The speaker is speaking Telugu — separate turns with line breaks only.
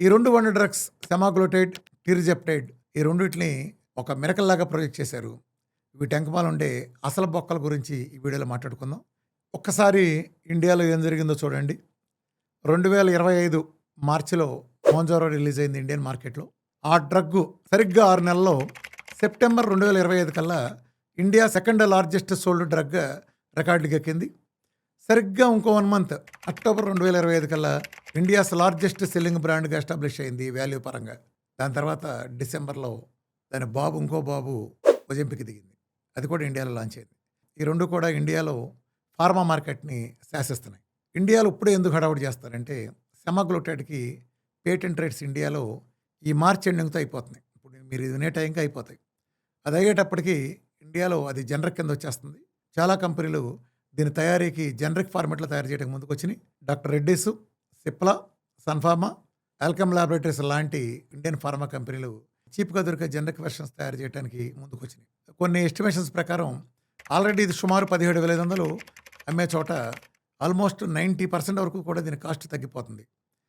ఈ 2 వండర్ డ్రగ్స్ సెమాగ్లూటైడ్, టిర్జెప్టైడ్ ఈ రెండిటిని ఒక మిరకల్ లాగా ప్రొజెక్ట్ చేశారు. వీటి వెనకమాల ఉండే అసలు బొక్కల గురించి ఈ వీడియోలో మాట్లాడుకుందాం. ఒక్కసారి ఇండియాలో ఏం జరిగిందో చూడండి. 2025 మార్చిలో మోంజారో రిలీజ్ అయింది ఇండియన్ మార్కెట్‌లో. ఆ డ్రగ్గు సరిగ్గా 6 నెలల్లో సెప్టెంబర్ 2025 కల్లా India second largest sold drug రికార్డుకెక్కింది. సరిగ్గా ఇంకో 1 మంత్ అక్టోబర్ 2025 కల్లా ఇండియాస్ లార్జెస్ట్ సెల్లింగ్ బ్రాండ్గా ఎస్టాబ్లిష్ అయింది వాల్యూ పరంగా. దాని తర్వాత డిసెంబర్లో దాని బాబు ఇంకో బాబు ఒజెంపిక్ దిగింది. అది కూడా ఇండియాలో లాంచ్ అయింది. ఈ రెండు కూడా ఇండియాలో ఫార్మా మార్కెట్ని శాసిస్తున్నాయి. ఇండియాలో ఇప్పుడే ఎందుకు హడావుడి చేస్తారంటే సెమాగ్లూటైడ్కి పేటెంట్ రైట్స్ ఇండియాలో ఈ మార్చ్ ఎండింగ్తో అయిపోతున్నాయి. ఇప్పుడు మీరు ఇది వినే టైంకి అయిపోతాయి. అది అయ్యేటప్పటికి ఇండియాలో అది జనరిక్ కింద వచ్చేస్తుంది. చాలా కంపెనీలు దీని తయారీకి జనరిక్ ఫార్మాట్లో తయారు చేయడానికి ముందుకు వచ్చినాయి. డాక్టర్ రెడ్డీస్, సిప్లా, సన్ఫార్మా, ఆల్కెమ్ ల్యాబొరేటరీస్ లాంటి ఇండియన్ ఫార్మా కంపెనీలు చీప్గా దొరికే జనరిక్ వెర్షన్స్ తయారు చేయడానికి ముందుకు వచ్చినాయి. కొన్ని ఎస్టిమేషన్స్ ప్రకారం ఆల్రెడీ ఇది సుమారు 17,500 అమ్మే చోట ఆల్మోస్ట్ 90% వరకు కూడా దీని కాస్ట్ తగ్గిపోతుంది.